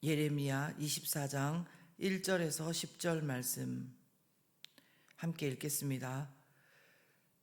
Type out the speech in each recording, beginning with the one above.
예레미야 24장 1절에서 10절 말씀 함께 읽겠습니다.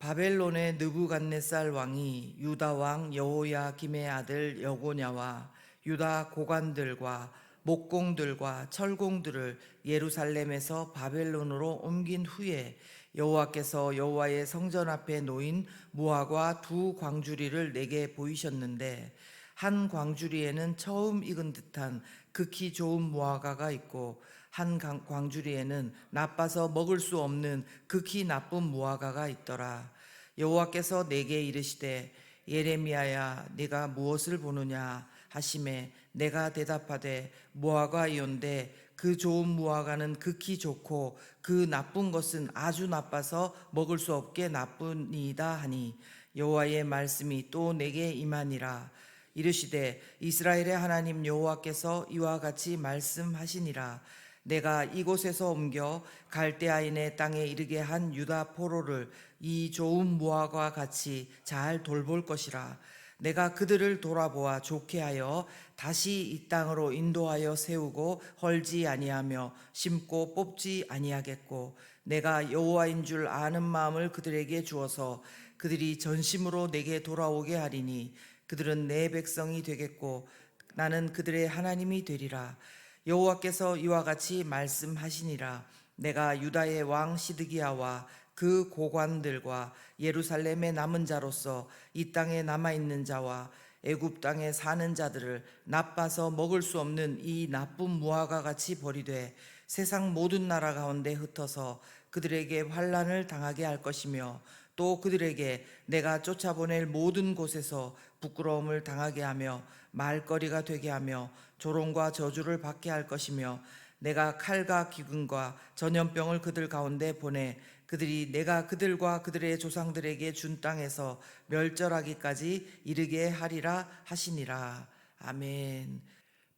바벨론의 느부갓네살 왕이 유다 왕 여호야김의 아들 여고냐와 유다 고관들과 목공들과 철공들을 예루살렘에서 바벨론으로 옮긴 후에 여호와께서 여호와의 성전 앞에 놓인 무화과 두 광주리를 내게 보이셨는데, 한 광주리에는 처음 익은 듯한 극히 좋은 무화과가 있고 한 광주리에는 나빠서 먹을 수 없는 극히 나쁜 무화과가 있더라. 여호와께서 내게 이르시되, 예레미야야, 네가 무엇을 보느냐 하시매 내가 대답하되, 무화과이온데 그 좋은 무화과는 극히 좋고 그 나쁜 것은 아주 나빠서 먹을 수 없게 나쁘니이다 하니, 여호와의 말씀이 또 내게 임하니라. 이르시되, 이스라엘의 하나님 여호와께서 이와 같이 말씀하시니라. 내가 이곳에서 옮겨 갈대아인의 땅에 이르게 한 유다 포로를 이 좋은 무화과와 같이 잘 돌볼 것이라. 내가 그들을 돌아보아 좋게 하여 다시 이 땅으로 인도하여 세우고 헐지 아니하며 심고 뽑지 아니하겠고, 내가 여호와인 줄 아는 마음을 그들에게 주어서 그들이 전심으로 내게 돌아오게 하리니, 그들은 내 백성이 되겠고 나는 그들의 하나님이 되리라. 여호와께서 이와 같이 말씀하시니라. 내가 유다의 왕 시드기야와 그 고관들과 예루살렘의 남은 자로서 이 땅에 남아있는 자와 애굽 땅에 사는 자들을 나빠서 먹을 수 없는 이 나쁜 무화과 같이 버리되 세상 모든 나라 가운데 흩어서 그들에게 환난을 당하게 할 것이며, 또 그들에게 내가 쫓아보낼 모든 곳에서 부끄러움을 당하게 하며 말거리가 되게 하며 조롱과 저주를 받게 할 것이며, 내가 칼과 기근과 전염병을 그들 가운데 보내 그들이 내가 그들과 그들의 조상들에게 준 땅에서 멸절하기까지 이르게 하리라 하시니라. 아멘.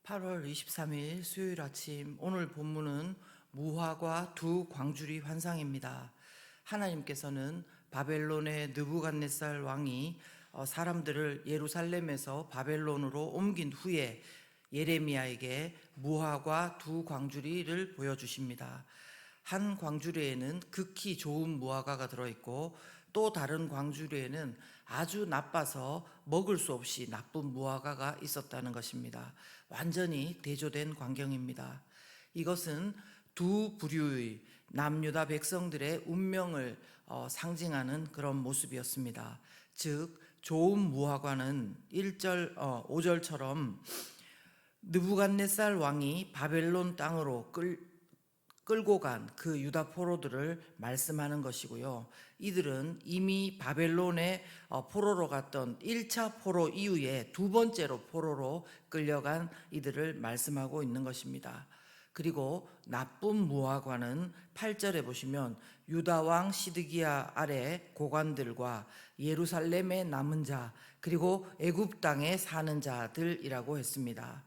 8월 23일 수요일 아침, 오늘 본문은 무화과 두 광주리 환상입니다. 하나님께서는 바벨론의 느부갓네살 왕이 사람들을 예루살렘에서 바벨론으로 옮긴 후에 예레미야에게 무화과 두 광주리를 보여주십니다. 한 광주리에는 극히 좋은 무화과가 들어있고 또 다른 광주리에는 아주 나빠서 먹을 수 없이 나쁜 무화과가 있었다는 것입니다. 완전히 대조된 광경입니다. 이것은 두 부류의 남유다 백성들의 운명을 상징하는 그런 모습이었습니다. 즉, 좋은 무화과는 5절처럼 느부갓네살 왕이 바벨론 땅으로 끌고 간 그 유다 포로들을 말씀하는 것이고요. 이들은 이미 바벨론의 포로로 갔던 1차 포로 이후에 두 번째로 포로로 끌려간 이들을 말씀하고 있는 것입니다. 그리고 나쁜 무화과는 8절에 보시면 유다 왕 시드기야 아래 고관들과 예루살렘의 남은 자, 그리고 애굽 땅에 사는 자들이라고 했습니다.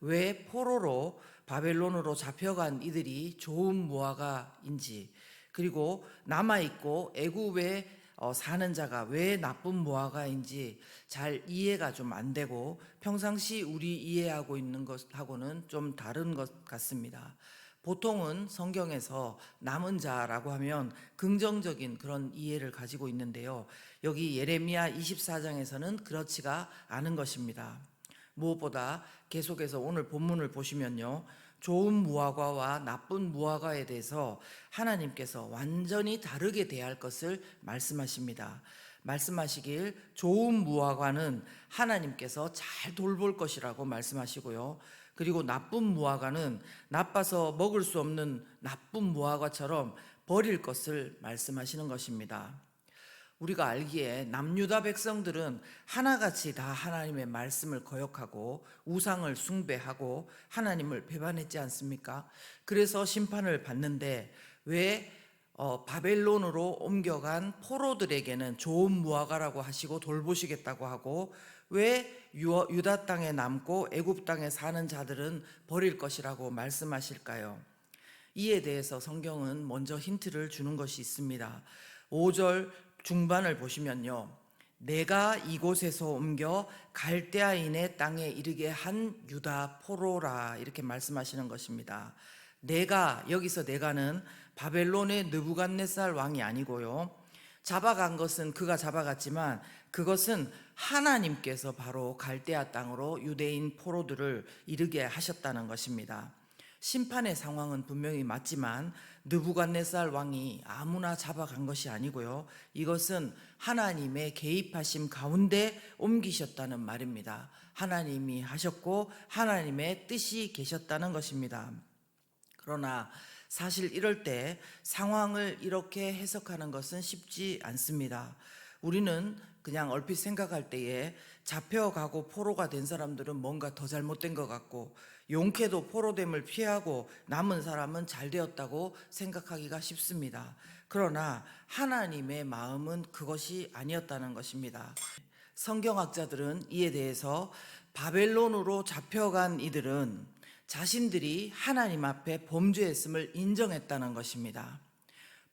왜 포로로 바벨론으로 잡혀간 이들이 좋은 무화과인지, 그리고 남아있고 애굽에 사는 자가 왜 나쁜 무화과인지 잘 이해가 좀 안 되고 평상시 우리 이해하고 있는 것하고는 좀 다른 것 같습니다. 보통은 성경에서 남은 자라고 하면 긍정적인 그런 이해를 가지고 있는데요, 여기 예레미야 24장에서는 그렇지가 않은 것입니다. 무엇보다 계속해서 오늘 본문을 보시면요, 좋은 무화과와 나쁜 무화과에 대해서 하나님께서 완전히 다르게 대할 것을 말씀하십니다. 말씀하시길 좋은 무화과는 하나님께서 잘 돌볼 것이라고 말씀하시고요, 그리고 나쁜 무화과는 나빠서 먹을 수 없는 나쁜 무화과처럼 버릴 것을 말씀하시는 것입니다. 우리가 알기에 남유다 백성들은 하나같이 다 하나님의 말씀을 거역하고 우상을 숭배하고 하나님을 배반했지 않습니까? 그래서 심판을 받는데 왜 바벨론으로 옮겨간 포로들에게는 좋은 무화과라고 하시고 돌보시겠다고 하고, 왜 유다 땅에 남고 애굽 땅에 사는 자들은 버릴 것이라고 말씀하실까요? 이에 대해서 성경은 먼저 힌트를 주는 것이 있습니다. 5절 중반을 보시면요, 내가 이곳에서 옮겨 갈대아인의 땅에 이르게 한 유다 포로라, 이렇게 말씀하시는 것입니다. 내가, 여기서 내가는 바벨론의 느부갓네살 왕이 아니고요, 잡아간 것은 그가 잡아갔지만 그것은 하나님께서 바로 갈대아 땅으로 유대인 포로들을 이르게 하셨다는 것입니다. 심판의 상황은 분명히 맞지만 느부갓네살 왕이 아무나 잡아간 것이 아니고요, 이것은 하나님의 개입하심 가운데 옮기셨다는 말입니다. 하나님이 하셨고 하나님의 뜻이 계셨다는 것입니다. 그러나 사실 이럴 때 상황을 이렇게 해석하는 것은 쉽지 않습니다. 우리는 그냥 얼핏 생각할 때에 잡혀가고 포로가 된 사람들은 뭔가 더 잘못된 것 같고, 용케도 포로됨을 피하고 남은 사람은 잘 되었다고 생각하기가 쉽습니다. 그러나 하나님의 마음은 그것이 아니었다는 것입니다. 성경학자들은 이에 대해서 바벨론으로 잡혀간 이들은 자신들이 하나님 앞에 범죄했음을 인정했다는 것입니다.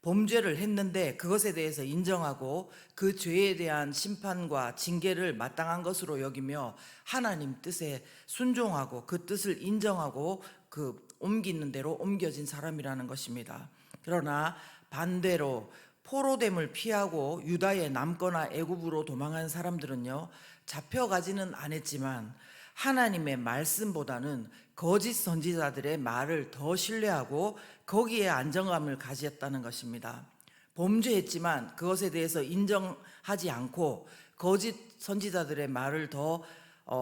범죄를 했는데 그것에 대해서 인정하고 그 죄에 대한 심판과 징계를 마땅한 것으로 여기며 하나님 뜻에 순종하고 그 뜻을 인정하고 그 옮기는 대로 옮겨진 사람이라는 것입니다. 그러나 반대로 포로됨을 피하고 유다에 남거나 애굽으로 도망한 사람들은요, 잡혀가지는 않았지만 하나님의 말씀보다는 거짓 선지자들의 말을 더 신뢰하고 거기에 안정감을 가졌다는 것입니다. 범죄했지만 그것에 대해서 인정하지 않고 거짓 선지자들의 말을 더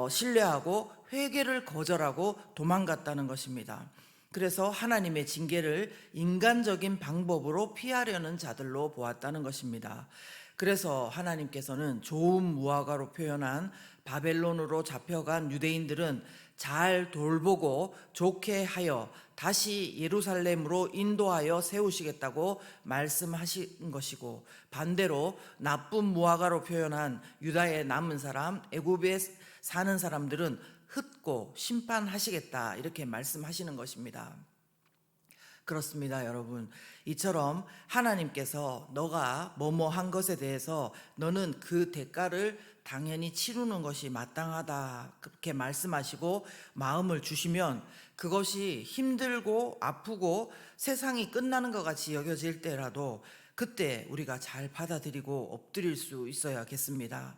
신뢰하고 회개를 거절하고 도망갔다는 것입니다. 그래서 하나님의 징계를 인간적인 방법으로 피하려는 자들로 보았다는 것입니다. 그래서 하나님께서는 좋은 무화과로 표현한 바벨론으로 잡혀간 유대인들은 잘 돌보고 좋게 하여 다시 예루살렘으로 인도하여 세우시겠다고 말씀하신 것이고, 반대로 나쁜 무화과로 표현한 유다에 남은 사람, 애굽에 사는 사람들은 흩고 심판하시겠다, 이렇게 말씀하시는 것입니다. 그렇습니다, 여러분. 이처럼 하나님께서 너가 뭐뭐 한 것에 대해서 너는 그 대가를 당연히 치르는 것이 마땅하다, 그렇게 말씀하시고 마음을 주시면 그것이 힘들고 아프고 세상이 끝나는 것 같이 여겨질 때라도 그때 우리가 잘 받아들이고 엎드릴 수 있어야겠습니다.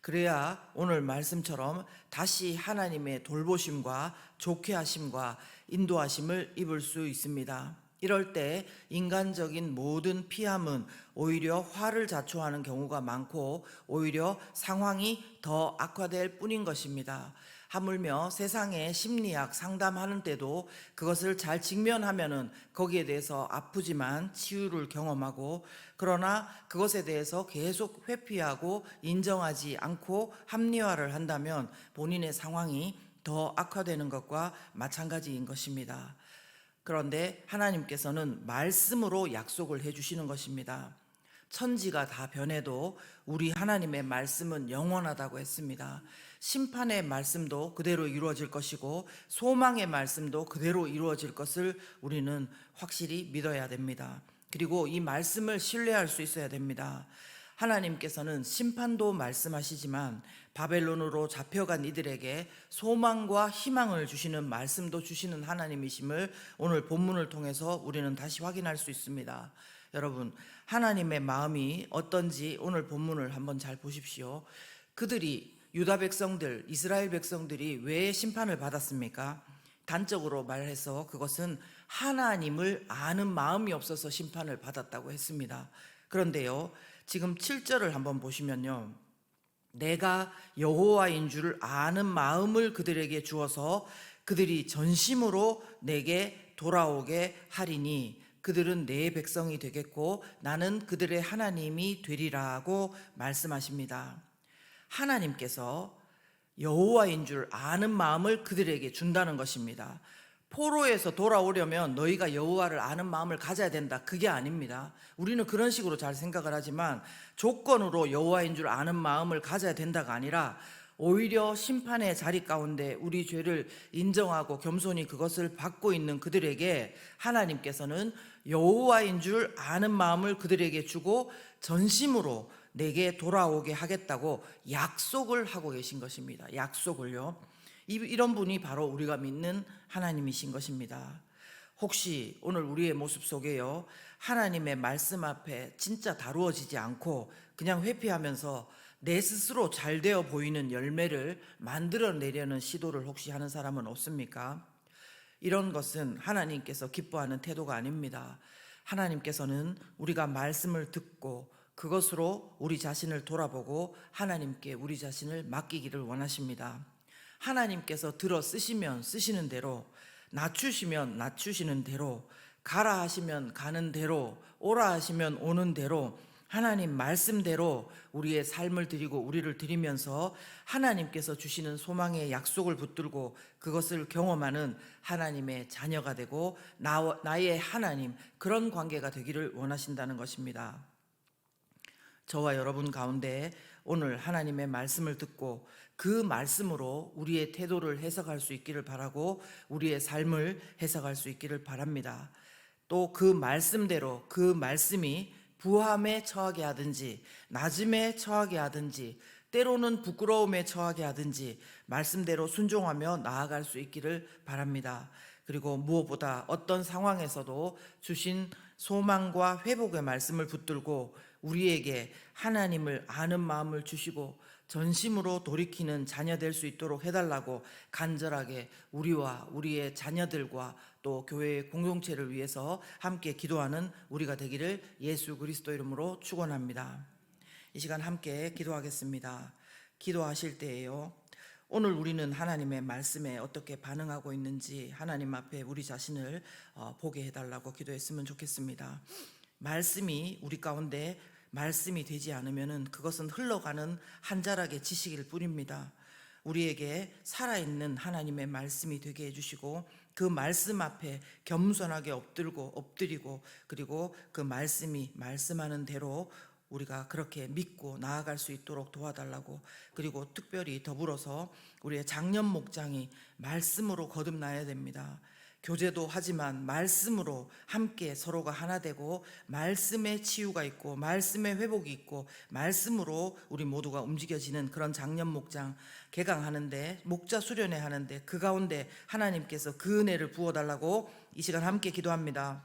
그래야 오늘 말씀처럼 다시 하나님의 돌보심과 좋게 하심과 인도하심을 입을 수 있습니다. 이럴 때 인간적인 모든 피함은 오히려 화를 자초하는 경우가 많고 오히려 상황이 더 악화될 뿐인 것입니다. 하물며 세상의 심리학 상담하는 때도 그것을 잘 직면하면은 거기에 대해서 아프지만 치유를 경험하고, 그러나 그것에 대해서 계속 회피하고 인정하지 않고 합리화를 한다면 본인의 상황이 더 악화되는 것과 마찬가지인 것입니다. 그런데 하나님께서는 말씀으로 약속을 해주시는 것입니다. 천지가 다 변해도 우리 하나님의 말씀은 영원하다고 했습니다. 심판의 말씀도 그대로 이루어질 것이고 소망의 말씀도 그대로 이루어질 것을 우리는 확실히 믿어야 됩니다. 그리고 이 말씀을 신뢰할 수 있어야 됩니다. 하나님께서는 심판도 말씀하시지만 바벨론으로 잡혀간 이들에게 소망과 희망을 주시는 말씀도 주시는 하나님이심을 오늘 본문을 통해서 우리는 다시 확인할 수 있습니다. 여러분, 하나님의 마음이 어떤지 오늘 본문을 한번 잘 보십시오. 그들이, 유다 백성들, 이스라엘 백성들이 왜 심판을 받았습니까? 단적으로 말해서 그것은 하나님을 아는 마음이 없어서 심판을 받았다고 했습니다. 그런데요, 지금 7절을 한번 보시면요, 내가 여호와인 줄 아는 마음을 그들에게 주어서 그들이 전심으로 내게 돌아오게 하리니 그들은 내 백성이 되겠고 나는 그들의 하나님이 되리라고 말씀하십니다. 하나님께서 여호와인 줄 아는 마음을 그들에게 준다는 것입니다. 포로에서 돌아오려면 너희가 여호와를 아는 마음을 가져야 된다, 그게 아닙니다. 우리는 그런 식으로 잘 생각을 하지만 조건으로 여호와인 줄 아는 마음을 가져야 된다가 아니라 오히려 심판의 자리 가운데 우리 죄를 인정하고 겸손히 그것을 받고 있는 그들에게 하나님께서는 여호와인 줄 아는 마음을 그들에게 주고 전심으로 내게 돌아오게 하겠다고 약속을 하고 계신 것입니다. 약속을요. 이런 분이 바로 우리가 믿는 하나님이신 것입니다. 혹시 오늘 우리의 모습 속에요, 하나님의 말씀 앞에 진짜 다루어지지 않고 그냥 회피하면서 내 스스로 잘 되어 보이는 열매를 만들어내려는 시도를 혹시 하는 사람은 없습니까? 이런 것은 하나님께서 기뻐하는 태도가 아닙니다. 하나님께서는 우리가 말씀을 듣고 그것으로 우리 자신을 돌아보고 하나님께 우리 자신을 맡기기를 원하십니다. 하나님께서 들어 쓰시면 쓰시는 대로, 낮추시면 낮추시는 대로, 가라 하시면 가는 대로, 오라 하시면 오는 대로, 하나님 말씀대로 우리의 삶을 드리고 우리를 드리면서 하나님께서 주시는 소망의 약속을 붙들고 그것을 경험하는 하나님의 자녀가 되고 나의 하나님, 그런 관계가 되기를 원하신다는 것입니다. 저와 여러분 가운데 오늘 하나님의 말씀을 듣고 그 말씀으로 우리의 태도를 해석할 수 있기를 바라고 우리의 삶을 해석할 수 있기를 바랍니다. 또 그 말씀대로 그 말씀이 부함에 처하게 하든지 낮음에 처하게 하든지 때로는 부끄러움에 처하게 하든지 말씀대로 순종하며 나아갈 수 있기를 바랍니다. 그리고 무엇보다 어떤 상황에서도 주신 소망과 회복의 말씀을 붙들고 우리에게 하나님을 아는 마음을 주시고 전심으로 돌이키는 자녀 될 수 있도록 해달라고 간절하게 우리와 우리의 자녀들과 또 교회의 공동체를 위해서 함께 기도하는 우리가 되기를 예수 그리스도 이름으로 축원합니다. 이 시간 함께 기도하겠습니다. 기도하실 때에요, 오늘 우리는 하나님의 말씀에 어떻게 반응하고 있는지 하나님 앞에 우리 자신을 보게 해달라고 기도했으면 좋겠습니다. 말씀이 우리 가운데 말씀이 되지 않으면 그것은 흘러가는 한 자락의 지식일 뿐입니다. 우리에게 살아있는 하나님의 말씀이 되게 해주시고 그 말씀 앞에 겸손하게 엎드리고 그리고 그 말씀이 말씀하는 대로 우리가 그렇게 믿고 나아갈 수 있도록 도와달라고, 그리고 특별히 더불어서 우리의 장년 목장이 말씀으로 거듭나야 됩니다. 교제도 하지만 말씀으로 함께 서로가 하나 되고 말씀의 치유가 있고 말씀의 회복이 있고 말씀으로 우리 모두가 움직여지는 그런 장년 목장 개강하는데, 목자 수련회 하는데 그 가운데 하나님께서 그 은혜를 부어달라고 이 시간 함께 기도합니다.